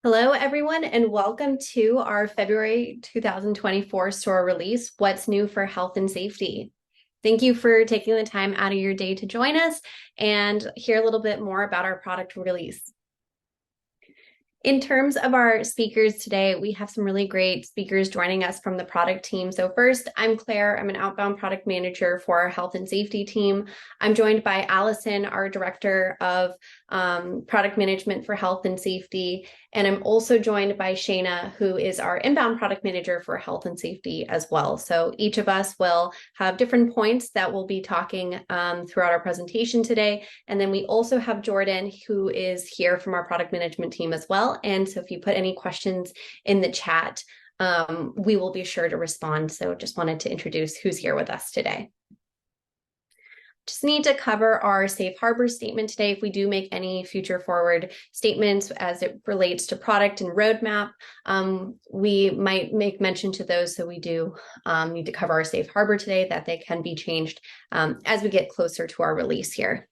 Hello, everyone, and welcome to our February 2024 store release, What's New for Health and Safety. Thank you for taking the time out of your day to join us and hear a little bit more about our product release. In terms of our speakers today, we have some really great speakers joining us from the product team. So first, I'm Claire. I'm an outbound product manager for our health and safety team. I'm joined by Allison, our director of product management for health and safety. And I'm also joined by Shayna, who is our inbound product manager for health and safety as well. So each of us will have different points that we'll be talking throughout our presentation today. And then we also have Jordan, who is here from our product management team as well. And so if you put any questions in the chat, we will be sure to respond. So just wanted to introduce who's here with us today. Just need to cover our safe harbor statement today. If we do make any future forward statements as it relates to product and roadmap, we might make mention to those. So we do need to cover our safe harbor today, that they can be changed as we get closer to our release here.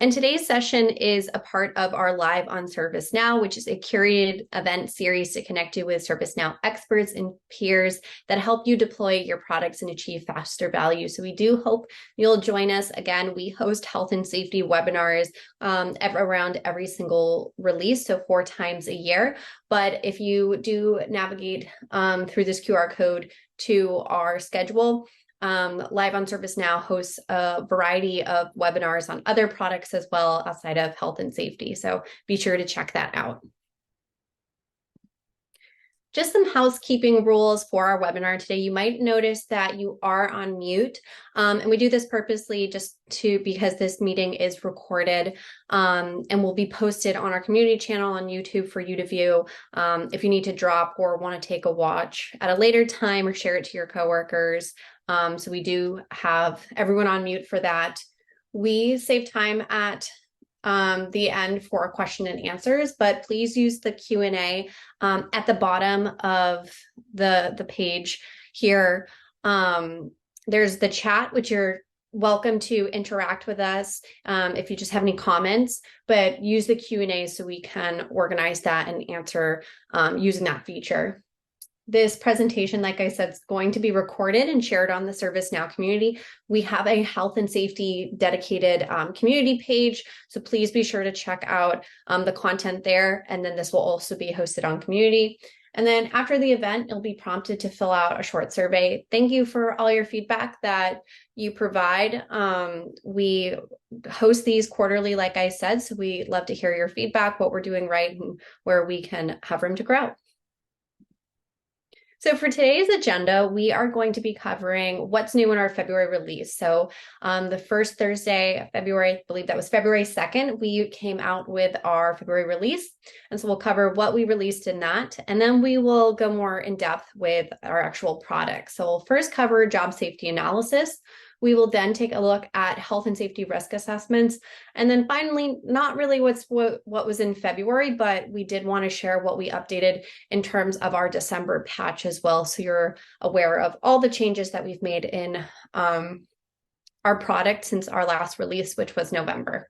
And today's session is a part of our Live on ServiceNow, which is a curated event series to connect you with ServiceNow experts and peers that help you deploy your products and achieve faster value. So we do hope you'll join us. Again, we host health and safety webinars around every single release, so 4 times a year. But if you do navigate through this QR code to our schedule, Live on ServiceNow hosts a variety of webinars on other products as well outside of health and safety. So be sure to check that out. Just some housekeeping rules for our webinar today. You might notice that you are on mute, and we do this purposely because this meeting is recorded and will be posted on our community channel on YouTube for you to view. If you need to drop or want to take a watch at a later time or share it to your coworkers. So we do have everyone on mute for that. We save time at the end for question and answers, but please use the Q&A at the bottom of the page here. There's the chat, which you're welcome to interact with us if you just have any comments, but use the Q&A so we can organize that and answer using that feature. This presentation, like I said, is going to be recorded and shared on the ServiceNow community. We have a health and safety dedicated community page, so please be sure to check out the content there. And then this will also be hosted on community. And then after the event, you'll be prompted to fill out a short survey. Thank you for all your feedback that you provide. We host these quarterly, like I said, so we love to hear your feedback, what we're doing right, and where we can have room to grow. So for today's agenda, we are going to be covering what's new in our February release. So the first Thursday of February, I believe that was February 2nd, we came out with our February release. And so we'll cover what we released in that, and then we will go more in depth with our actual product. So we'll first cover job safety analysis. We will then take a look at health and safety risk assessments. And then finally, not really what was in February, but we did want to share what we updated in terms of our December patch as well. So you're aware of all the changes that we've made in our product since our last release, which was November.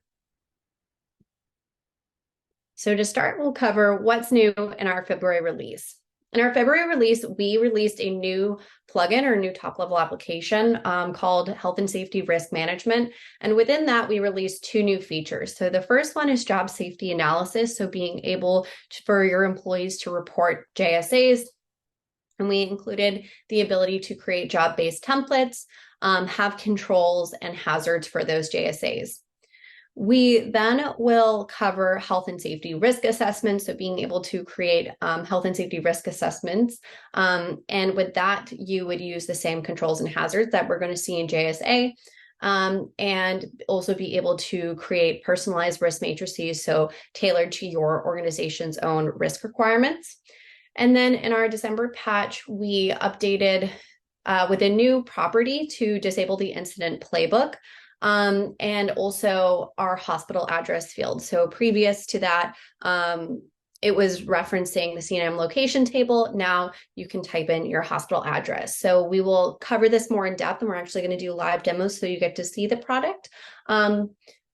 So to start, we'll cover what's new in our February release. In our February release, we released a new plugin or new top-level application called Health and Safety Risk Management. And within that, we released 2 new features. So the first one is job safety analysis, so being able for your employees to report JSAs. And we included the ability to create job-based templates, have controls and hazards for those JSAs. We then will cover health and safety risk assessments, so being able to create health and safety risk assessments. And with that, you would use the same controls and hazards that we're going to see in JSA, and also be able to create personalized risk matrices, so tailored to your organization's own risk requirements. And then in our December patch, we updated with a new property to disable the incident playbook. And also our hospital address field. So previous to that, it was referencing the CNM location table. Now you can type in your hospital address. So we will cover this more in depth, and we're actually going to do live demos so you get to see the product.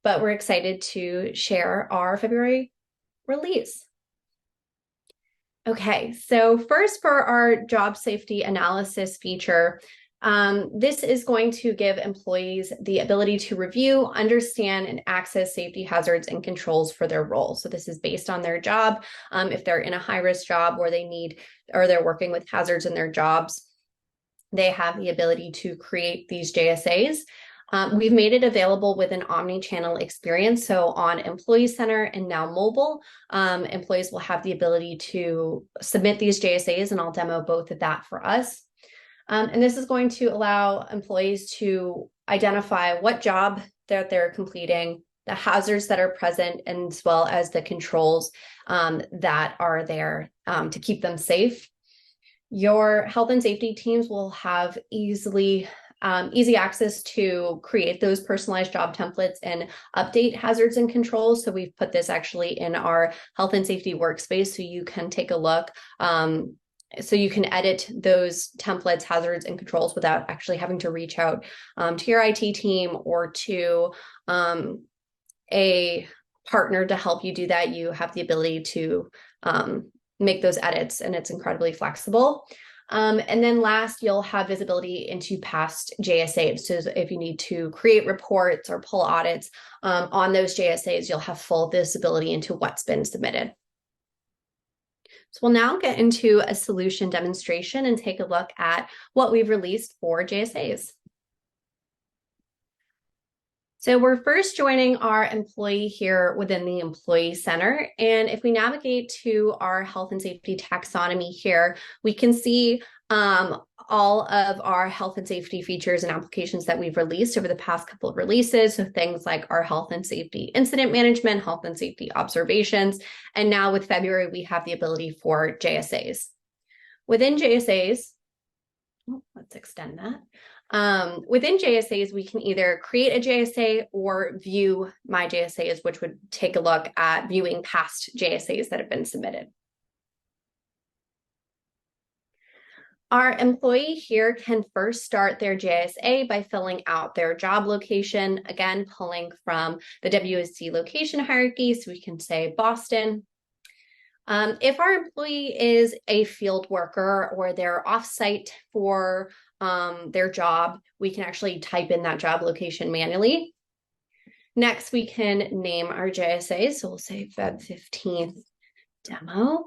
but we're excited to share our February release. Okay, so first for our job safety analysis feature, this is going to give employees the ability to review, understand, and access safety hazards and controls for their role. So this is based on their job. If they're in a high-risk job where they're working with hazards in their jobs, they have the ability to create these JSAs. We've made it available with an omni-channel experience. So on Employee Center and now mobile, employees will have the ability to submit these JSAs, and I'll demo both of that for us. And this is going to allow employees to identify what job that they're completing, the hazards that are present, as well as the controls that are there to keep them safe. Your health and safety teams will have easy access to create those personalized job templates and update hazards and controls. So we've put this actually in our health and safety workspace so you can take a look. So you can edit those templates, hazards, and controls without actually having to reach out to your IT team or to a partner to help you do that. You have the ability to make those edits, and it's incredibly flexible. And then last, you'll have visibility into past JSAs. So if you need to create reports or pull audits on those JSAs, you'll have full visibility into what's been submitted. So we'll now get into a solution demonstration and take a look at what we've released for JSAs. So we're first joining our employee here within the Employee Center. And if we navigate to our health and safety taxonomy here, we can see all of our health and safety features and applications that we've released over the past couple of releases. So things like our health and safety incident management, health and safety observations. And now with February, we have the ability for JSAs. Within JSAs, let's extend that. Within JSAs, we can either create a JSA or view my JSAs, which would take a look at viewing past JSAs that have been submitted. Our employee here can first start their JSA by filling out their job location, again, pulling from the WSC location hierarchy, so we can say Boston. If our employee is a field worker or they're offsite for their job, we can actually type in that job location manually. Next, we can name our JSA. So we'll say Feb 15th demo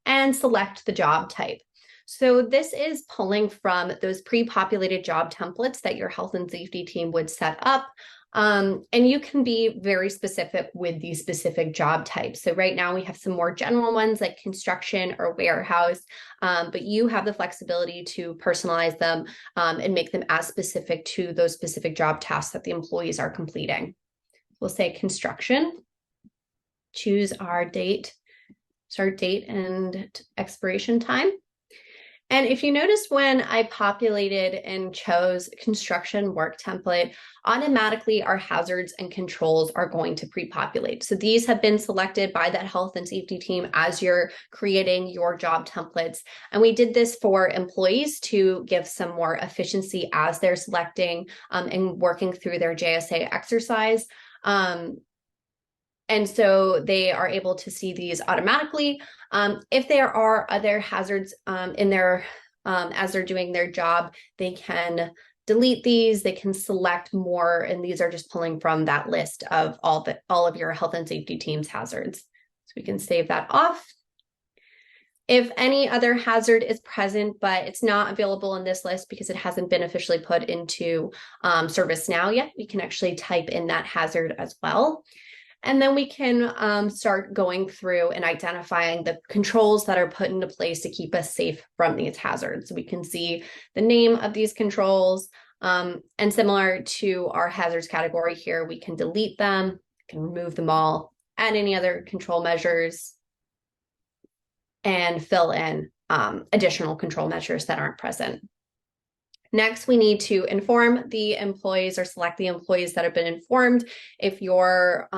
and select the job type. So this is pulling from those pre-populated job templates that your health and safety team would set up. And you can be very specific with these specific job types. So right now we have some more general ones like construction or warehouse, but you have the flexibility to personalize them and make them as specific to those specific job tasks that the employees are completing. We'll say construction, choose our date, start date and expiration time. And if you notice when I populated and chose construction work template, automatically our hazards and controls are going to pre-populate. So these have been selected by that health and safety team as you're creating your job templates. And we did this for employees to give some more efficiency as they're selecting and working through their JSA exercise. And so they are able to see these automatically. If there are other hazards in their, as they're doing their job, they can delete these, they can select more, and these are just pulling from that list of all of your health and safety team's hazards. So we can save that off. If any other hazard is present, but it's not available in this list because it hasn't been officially put into ServiceNow yet, we can actually type in that hazard as well. And then we can start going through and identifying the controls that are put into place to keep us safe from these hazards. So we can see the name of these controls, and similar to our hazards category here, we can delete them, can remove them all, add any other control measures, and fill in additional control measures that aren't present. Next, we need to inform the employees or select the employees that have been informed. If your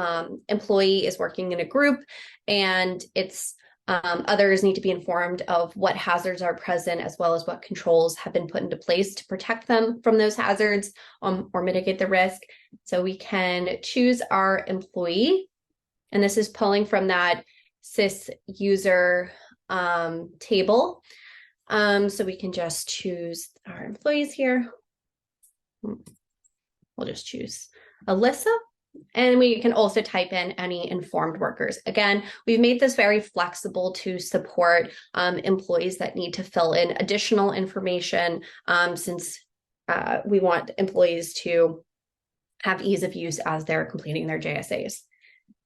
employee is working in a group and it's others need to be informed of what hazards are present as well as what controls have been put into place to protect them from those hazards or mitigate the risk. So we can choose our employee, and this is pulling from that sys user table. So we can just choose our employees here. We'll just choose Alyssa. And we can also type in any informed workers. Again, we've made this very flexible to support employees that need to fill in additional information, since we want employees to have ease of use as they're completing their JSAs.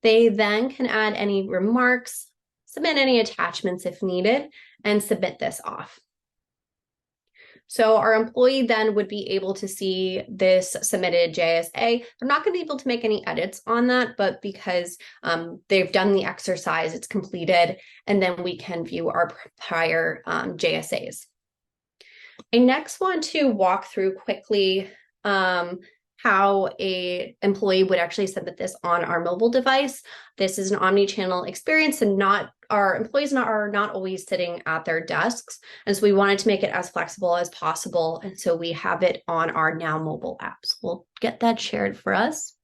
They then can add any remarks, submit any attachments if needed, and submit this off. So our employee then would be able to see this submitted JSA. They're not going to be able to make any edits on that, but because they've done the exercise, it's completed, and then we can view our prior JSAs. I next want to walk through quickly how an employee would actually submit this on our mobile device. This is an omni-channel experience, and our employees are not always sitting at their desks. And so we wanted to make it as flexible as possible. And so we have it on our Now mobile apps. We'll get that shared for us.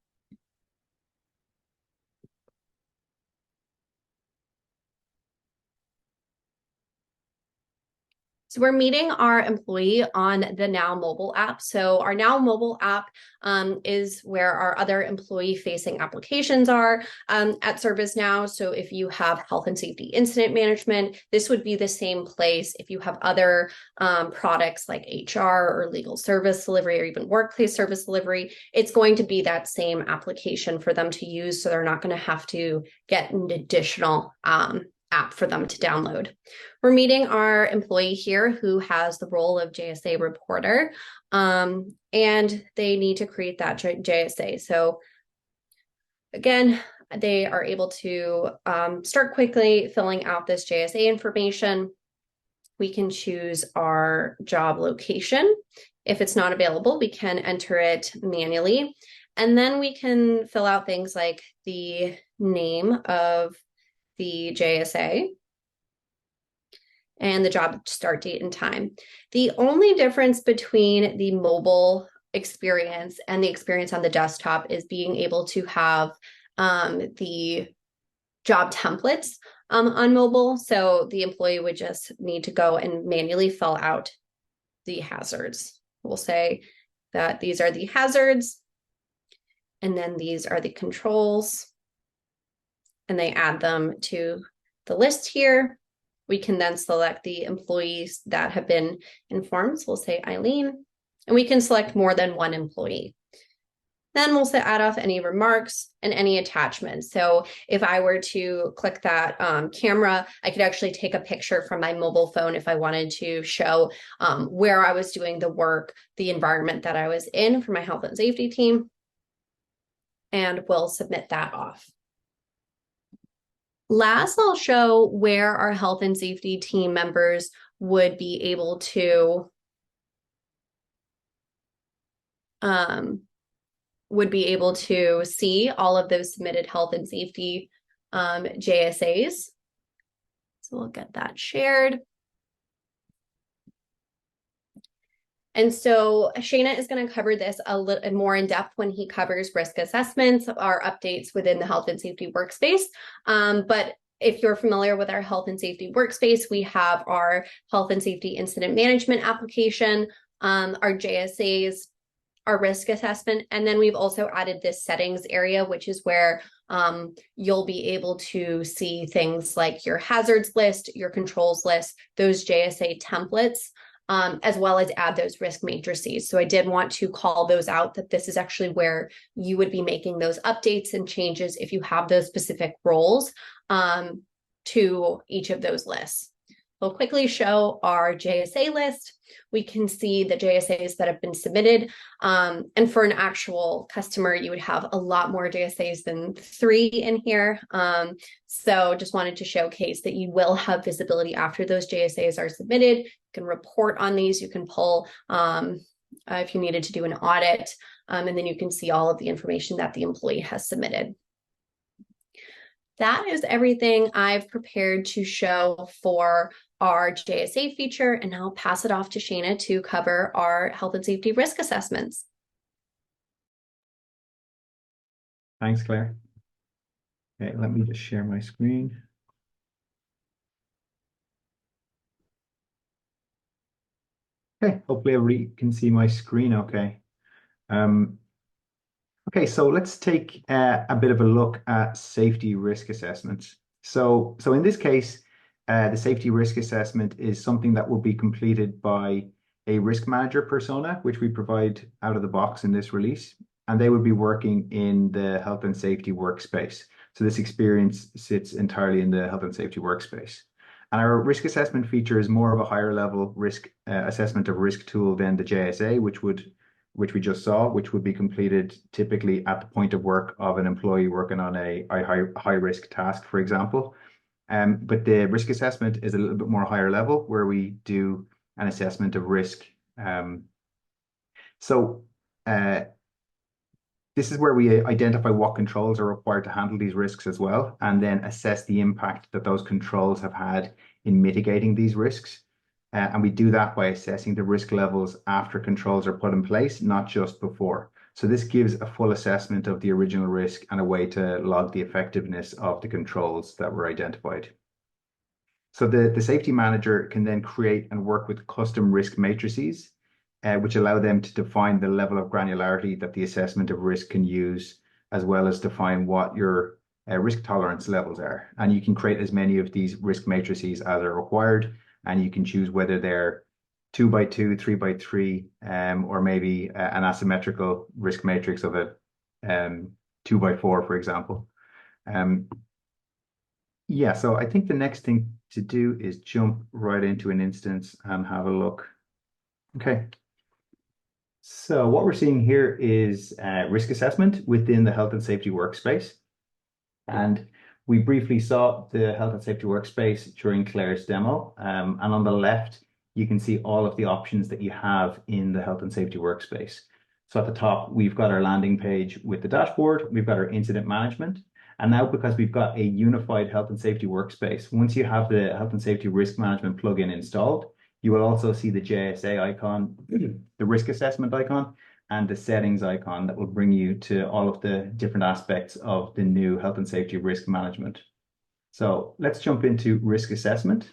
So we're meeting our employee on the Now mobile app. So our Now mobile app is where our other employee-facing applications are at ServiceNow. So if you have health and safety incident management, this would be the same place. If you have other products like HR or legal service delivery or even workplace service delivery, it's going to be that same application for them to use. So they're not going to have to get an additional app for them to download. We're meeting our employee here who has the role of JSA reporter, and they need to create that JSA. So again, they are able to start quickly filling out this JSA information. We can choose our job location. If it's not available, we can enter it manually. And then we can fill out things like the name of the JSA and the job start date and time. The only difference between the mobile experience and the experience on the desktop is being able to have the job templates on mobile. So the employee would just need to go and manually fill out the hazards. We'll say that these are the hazards, and then these are the controls, and they add them to the list here. We can then select the employees that have been informed. So we'll say Eileen, and we can select more than one employee. Then we'll add off any remarks and any attachments. So if I were to click that camera, I could actually take a picture from my mobile phone if I wanted to show where I was doing the work, the environment that I was in for my health and safety team, and we'll submit that off. Last, I'll show where our health and safety team members would be able to see all of those submitted health and safety JSAs. So we'll get that shared. And so Shana is going to cover this a little more in depth when he covers risk assessments, our updates within the health and safety workspace. But if you're familiar with our health and safety workspace, we have our health and safety incident management application, our JSAs, our risk assessment, and then we've also added this settings area, which is where you'll be able to see things like your hazards list, your controls list, those JSA templates, as well as add those risk matrices. So I did want to call those out, that this is actually where you would be making those updates and changes if you have those specific roles to each of those lists. We'll quickly show our JSA list. We can see the JSAs that have been submitted. And for an actual customer, you would have a lot more JSAs than 3 in here. So just wanted to showcase that you will have visibility after those JSAs are submitted. You can report on these. You can pull if you needed to do an audit, and then you can see all of the information that the employee has submitted. That is everything I've prepared to show for our JSA feature, and I'll pass it off to Shana to cover our health and safety risk assessments. Thanks, Claire. Okay, let me just share my screen. Okay, hopefully everybody can see my screen okay. Um, okay, so let's take a bit of a look at safety risk assessments. So in this case, the safety risk assessment is something that will be completed by a risk manager persona, which we provide out of the box in this release, and they would be working in the health and safety workspace. So this experience sits entirely in the health and safety workspace. And our risk assessment feature is more of a higher level risk assessment of risk tool than the JSA, which we just saw, which would be completed typically at the point of work of an employee working on a high risk task, for example. But the risk assessment is a little bit more higher level where we do an assessment of risk. Um, so uh, this is where we identify what controls are required to handle these risks as well, and then assess the impact that those controls have had in mitigating these risks. And we do that by assessing the risk levels after controls are put in place, not just before. So this gives a full assessment of the original risk and a way to log the effectiveness of the controls that were identified. So the safety manager can then create and work with custom risk matrices, which allow them to define the level of granularity that the assessment of risk can use, as well as define what your risk tolerance levels are. And you can create as many of these risk matrices as are required, and you can choose whether they're 2 by 2, 3 by 3, or maybe an asymmetrical risk matrix of a 2 by 4, for example. Um, yeah, so I think the next thing to do is jump right into an instance and have a look. Okay, so what we're seeing here is risk assessment within the health and safety workspace. And we briefly saw the health and safety workspace during Claire's demo. And on the left, you can see all of the options that you have in the health and safety workspace. So at the top, we've got our landing page with the dashboard, we've got our incident management. And now because we've got a unified health and safety workspace, once you have the health and safety risk management plugin installed, you will also see the JSA icon, the risk assessment icon, and the settings icon that will bring you to all of the different aspects of the new health and safety risk management. So let's jump into risk assessment.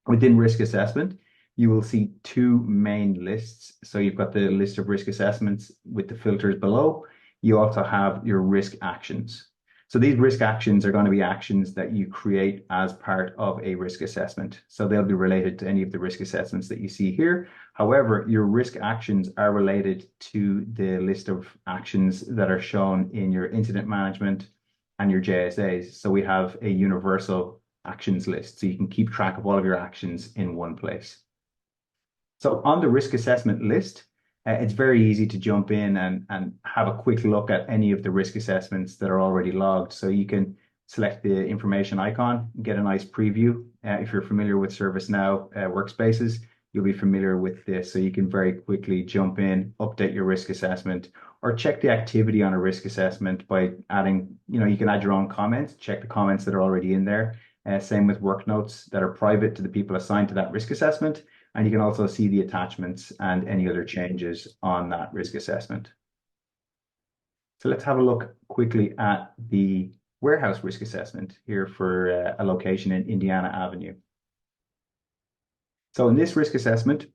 Within risk assessment, you will see two main lists. So you've got the list of risk assessments with the filters below. You also have your risk actions. So these risk actions are going to be actions that you create as part of a risk assessment. So they'll be related to any of the risk assessments that you see here. However, your risk actions are related to the list of actions that are shown in your incident management and your JSAs. So we have a universal actions list. So you can keep track of all of your actions in one place. So on the risk assessment list, it's very easy to jump in and have a quick look at any of the risk assessments that are already logged. So you can select the information icon, get a nice preview. If you're familiar with ServiceNow workspaces, you'll be familiar with this. So you can very quickly jump in, update your risk assessment, or check the activity on a risk assessment by adding, you can add your own comments, check the comments that are already in there. Same with work notes that are private to the people assigned to that risk assessment. And you can also see the attachments and any other changes on that risk assessment. So let's have a look quickly at the warehouse risk assessment here for a location in Indiana Avenue. So in this risk assessment,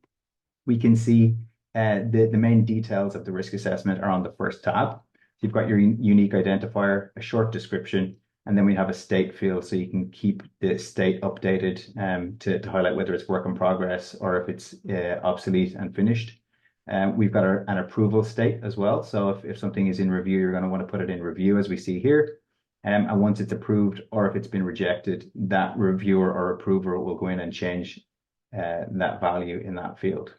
we can see the main details of the risk assessment are on the first tab. You've got your unique identifier, a short description, and then we have a state field so you can keep the state updated to highlight whether it's work in progress or if it's obsolete and finished. We've got an approval state as well. So if something is in review, you're going to want to put it in review as we see here. And once it's approved or if it's been rejected, that reviewer or approver will go in and change that value in that field.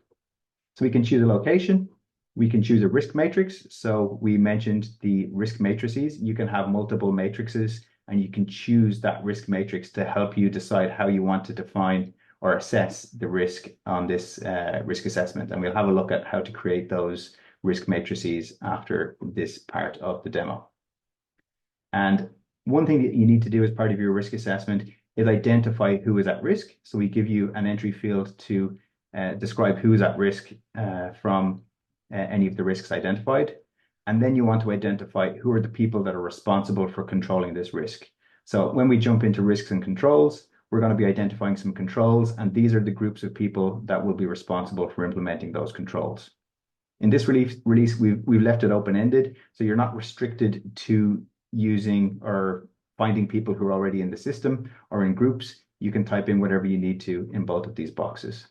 So we can choose a location. We can choose a risk matrix. So we mentioned the risk matrices. You can have multiple matrices and you can choose that risk matrix to help you decide how you want to define or assess the risk on this risk assessment. And we'll have a look at how to create those risk matrices after this part of the demo. And one thing that you need to do as part of your risk assessment is identify who is at risk. So we give you an entry field to describe who is at risk from any of the risks identified. And then you want to identify who are the people that are responsible for controlling this risk. So when we jump into risks and controls, we're going to be identifying some controls, and these are the groups of people that will be responsible for implementing those controls. In this release we've left it open-ended, so you're not restricted to using or finding people who are already in the system or in groups. You can type in whatever you need to in both of these boxes.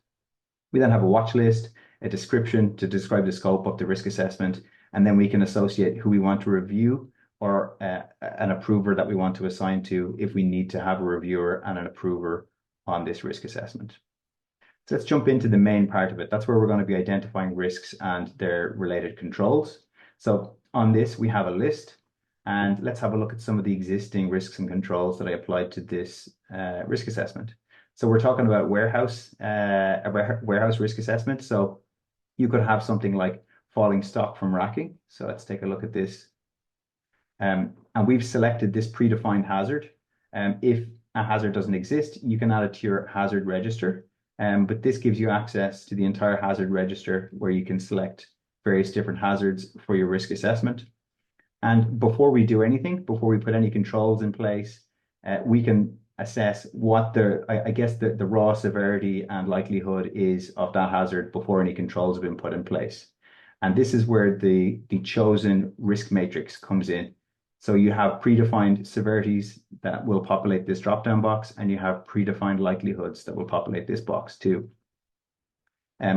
We then have a watch list, a description to describe the scope of the risk assessment, and then we can associate who we want to review or an approver that we want to assign to if we need to have a reviewer and an approver on this risk assessment. So let's jump into the main part of it. That's where we're going to be identifying risks and their related controls. So on this, we have a list, and let's have a look at some of the existing risks and controls that I applied to this risk assessment. So we're talking about warehouse risk assessment. So you could have something like falling stock from racking. So let's take a look at this. And we've selected this predefined hazard. If a hazard doesn't exist, you can add it to your hazard register. But this gives you access to the entire hazard register where you can select various different hazards for your risk assessment. And before we do anything, before we put any controls in place, we can assess what the raw severity and likelihood is of that hazard before any controls have been put in place. And this is where the chosen risk matrix comes in. So you have predefined severities that will populate this drop-down box, and you have predefined likelihoods that will populate this box too.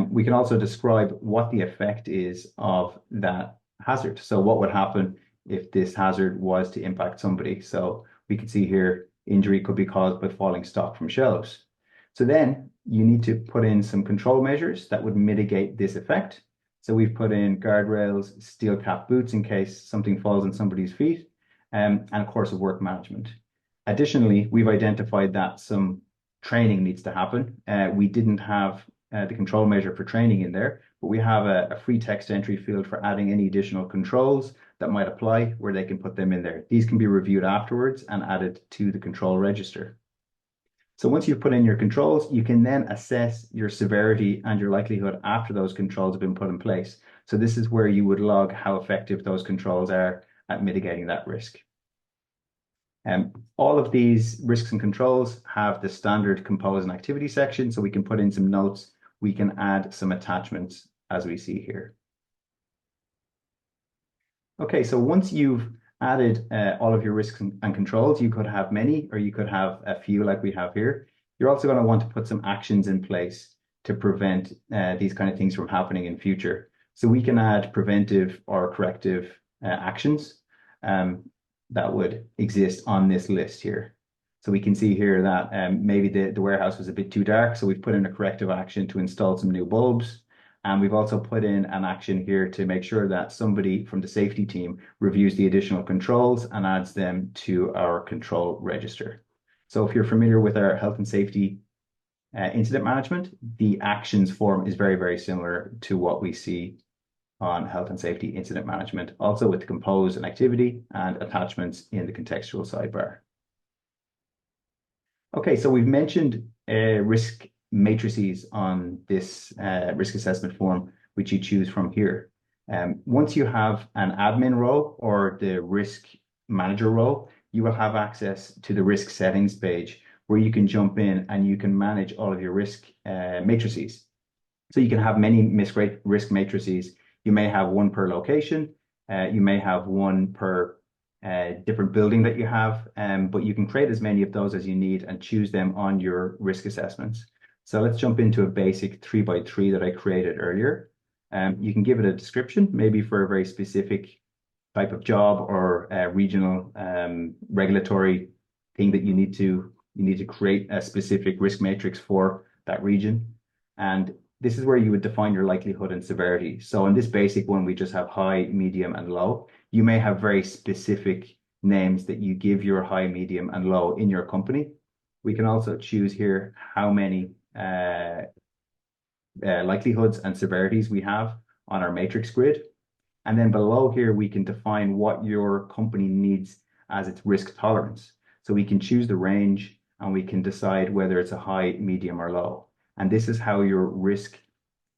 We can also describe what the effect is of that hazard. So what would happen if this hazard was to impact somebody? So we can see here, injury could be caused by falling stock from shelves. So then you need to put in some control measures that would mitigate this effect. So we've put in guardrails, steel cap boots in case something falls on somebody's feet, and of course, of work management. Additionally, we've identified that some training needs to happen. We didn't have the control measure for training in there, but we have a free text entry field for adding any additional controls that might apply where they can put them in there. These can be reviewed afterwards and added to the control register. So once you've put in your controls, you can then assess your severity and your likelihood after those controls have been put in place. So this is where you would log how effective those controls are at mitigating that risk. All of these risks and controls have the standard compose and activity section, so we can put in some notes. We can add some attachments as we see here. Okay, so once you've added all of your risks and controls, you could have many, or you could have a few like we have here. You're also going to want to put some actions in place to prevent these kind of things from happening in future. So we can add preventive or corrective actions that would exist on this list here. So we can see here that maybe the warehouse was a bit too dark, so we've put in a corrective action to install some new bulbs. And we've also put in an action here to make sure that somebody from the safety team reviews the additional controls and adds them to our control register. So if you're familiar with our health and safety incident management, the actions form is very, very similar to what we see on health and safety incident management, also with the compose and activity and attachments in the contextual sidebar. Okay, so we've mentioned risk matrices on this risk assessment form, which you choose from here. Once you have an admin role or the risk manager role, you will have access to the risk settings page where you can jump in and you can manage all of your risk matrices. So you can have many risk matrices. You may have one per location. You may have one per different building that you have, but you can create as many of those as you need and choose them on your risk assessments. So let's jump into a basic 3x3 that I created earlier. You can give it a description, maybe for a very specific type of job or a regional regulatory thing that you need to create a specific risk matrix for that region. And this is where you would define your likelihood and severity. So in this basic one, we just have high, medium, and low. You may have very specific names that you give your high, medium, and low in your company. We can also choose here how many likelihoods and severities we have on our matrix grid. And then below here, we can define what your company needs as its risk tolerance. So we can choose the range and we can decide whether it's a high, medium, or low. And this is how your risk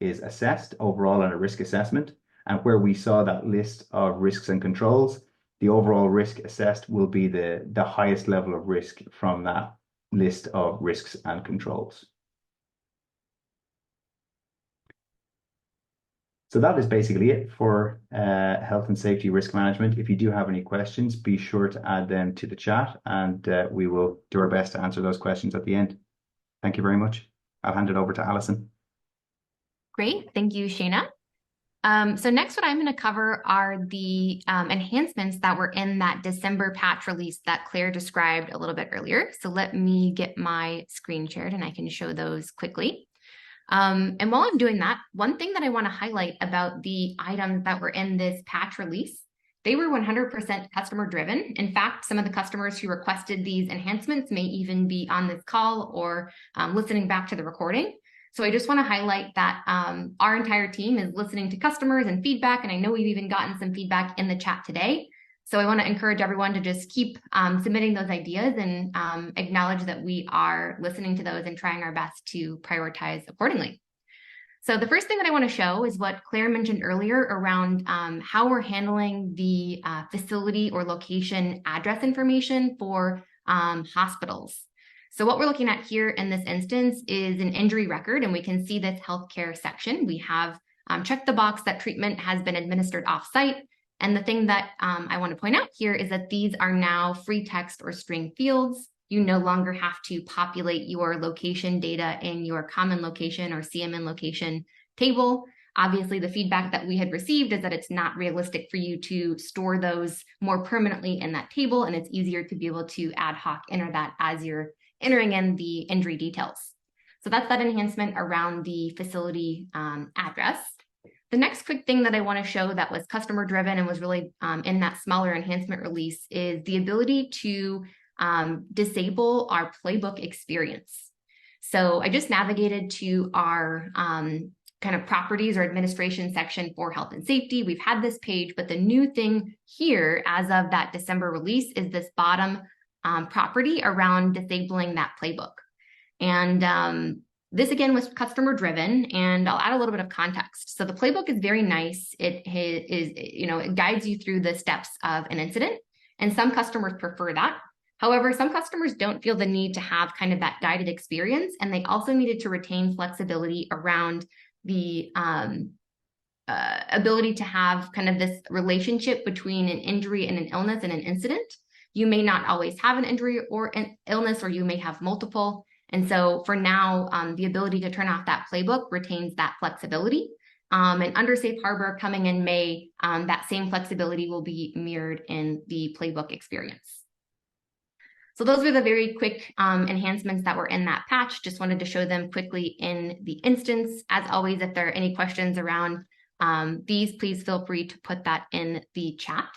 is assessed overall in a risk assessment. And where we saw that list of risks and controls, the overall risk assessed will be the highest level of risk from that list of risks and controls. So that is basically it for health and safety risk management. If you do have any questions, be sure to add them to the chat, and we will do our best to answer those questions at the end. Thank you very much. I'll hand it over to Alison. Great. Thank you, Shayna. So next, what I'm going to cover are the enhancements that were in that December patch release that Claire described a little bit earlier. So let me get my screen shared and I can show those quickly. And while I'm doing that, one thing that I want to highlight about the items that were in this patch release, they were 100% customer driven. In fact, some of the customers who requested these enhancements may even be on this call or listening back to the recording. So I just want to highlight that our entire team is listening to customers and feedback, and I know we've even gotten some feedback in the chat today. So I want to encourage everyone to just keep submitting those ideas and acknowledge that we are listening to those and trying our best to prioritize accordingly. So the first thing that I want to show is what Claire mentioned earlier around how we're handling the facility or location address information for hospitals. So what we're looking at here in this instance is an injury record, and we can see this healthcare section. We have checked the box that treatment has been administered off-site. And the thing that I want to point out here is that these are now free text or string fields. You no longer have to populate your location data in your common location or CMN location table. Obviously, the feedback that we had received is that it's not realistic for you to store those more permanently in that table, and it's easier to be able to ad hoc enter that as you're entering in the injury details. So that's that enhancement around the facility address. The next quick thing that I want to show that was customer driven and was really in that smaller enhancement release is the ability to disable our playbook experience. So I just navigated to our kind of properties or administration section for health and safety. We've had this page, but the new thing here as of that December release is this bottom property around disabling that playbook. And this again was customer driven, and I'll add a little bit of context. So the playbook is very nice. It guides you through the steps of an incident, and some customers prefer that. However, some customers don't feel the need to have kind of that guided experience, and they also needed to retain flexibility around the ability to have kind of this relationship between an injury and an illness and an incident. You may not always have an injury or an illness, or you may have multiple. And so for now, the ability to turn off that playbook retains that flexibility. And under Safe Harbor coming in May, that same flexibility will be mirrored in the playbook experience. So those were the very quick enhancements that were in that patch. Just wanted to show them quickly in the instance. As always, if there are any questions around these, please feel free to put that in the chat.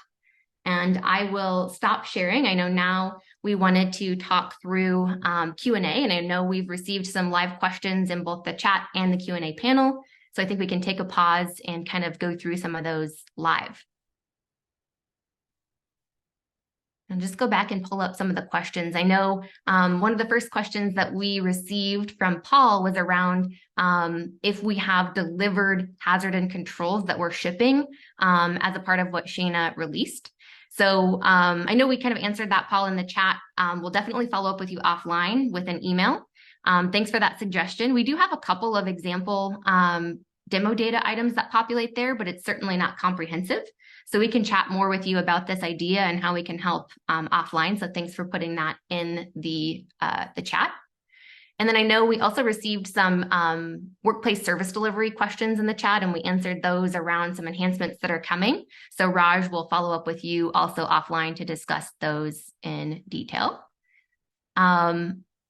And I will stop sharing. I know now we wanted to talk through Q&A, and I know we've received some live questions in both the chat and the Q&A panel. So I think we can take a pause and kind of go through some of those live. And just go back and pull up some of the questions. I know one of the first questions that we received from Paul was around if we have delivered hazard and controls that we're shipping as a part of what Shayna released. So I know we kind of answered that, Paul, in the chat. We'll definitely follow up with you offline with an email. Thanks for that suggestion. We do have a couple of example demo data items that populate there, but it's certainly not comprehensive. So we can chat more with you about this idea and how we can help offline. So thanks for putting that in the chat. And then I know we also received some workplace service delivery questions in the chat, and we answered those around some enhancements that are coming. So Raj will follow up with you also offline to discuss those in detail.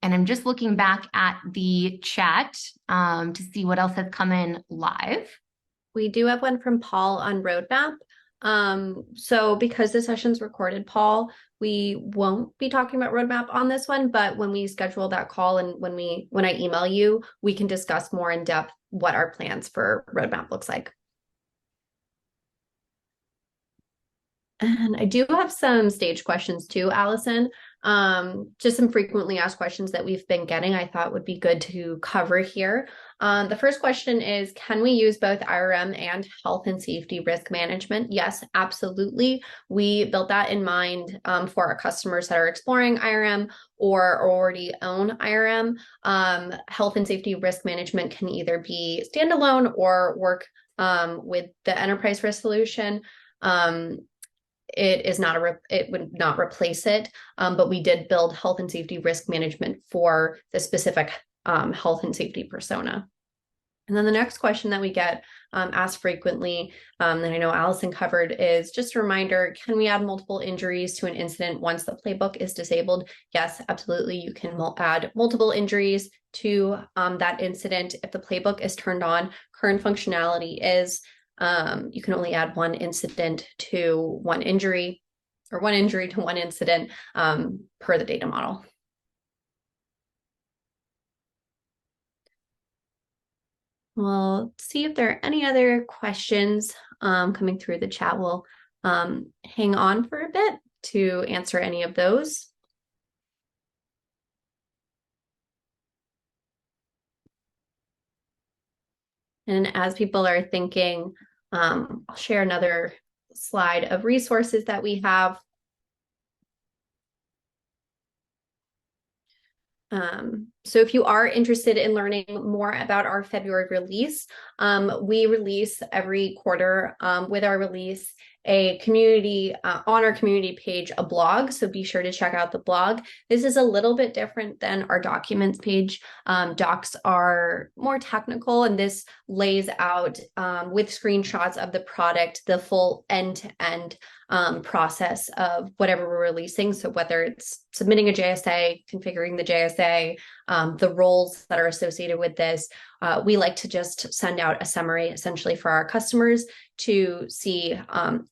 And I'm just looking back at the chat to see what else has come in live. We do have one from Paul on roadmap. So because the session's recorded, Paul, we won't be talking about roadmap on this one, but when we schedule that call and when I email you, we can discuss more in depth what our plans for roadmap looks like. And I do have some stage questions too, Allison. Just some frequently asked questions that we've been getting, I thought would be good to cover here. The first question is, can we use both IRM and health and safety risk management? Yes, absolutely. We built that in mind for our customers that are exploring IRM or already own IRM. Health and safety risk management can either be standalone or work with the enterprise risk solution. It is not it would not replace it, but we did build health and safety risk management for the specific health and safety persona. And then the next question that we get asked frequently, that I know Allison covered, is just a reminder, can we add multiple injuries to an incident once the playbook is disabled? Yes, absolutely. You can add multiple injuries to that incident. If the playbook is turned on, current functionality is you can only add one incident to one injury, or one injury to one incident per the data model. We'll see if there are any other questions coming through the chat. We'll hang on for a bit to answer any of those. And as people are thinking, I'll share another slide of resources that we have. So if you are interested in learning more about our February release, we release every quarter with our release a community, on our community page, a blog. So be sure to check out the blog. This is a little bit different than our documents page. Docs are more technical, and this lays out with screenshots of the product, the full end-to-end process of whatever we're releasing. So whether it's submitting a JSA, configuring the JSA, the roles that are associated with this, we like to just send out a summary essentially for our customers to see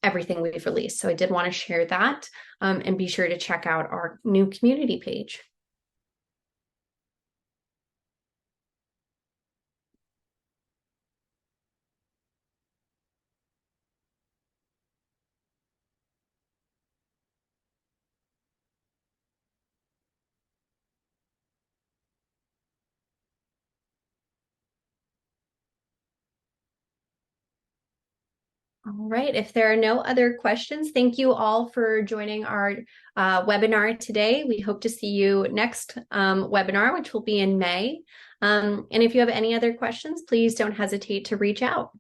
everything we've released. So I did want to share that, and be sure to check out our new community page. All right, if there are no other questions, thank you all for joining our webinar today. We hope to see you next webinar, which will be in May. And if you have any other questions, please don't hesitate to reach out.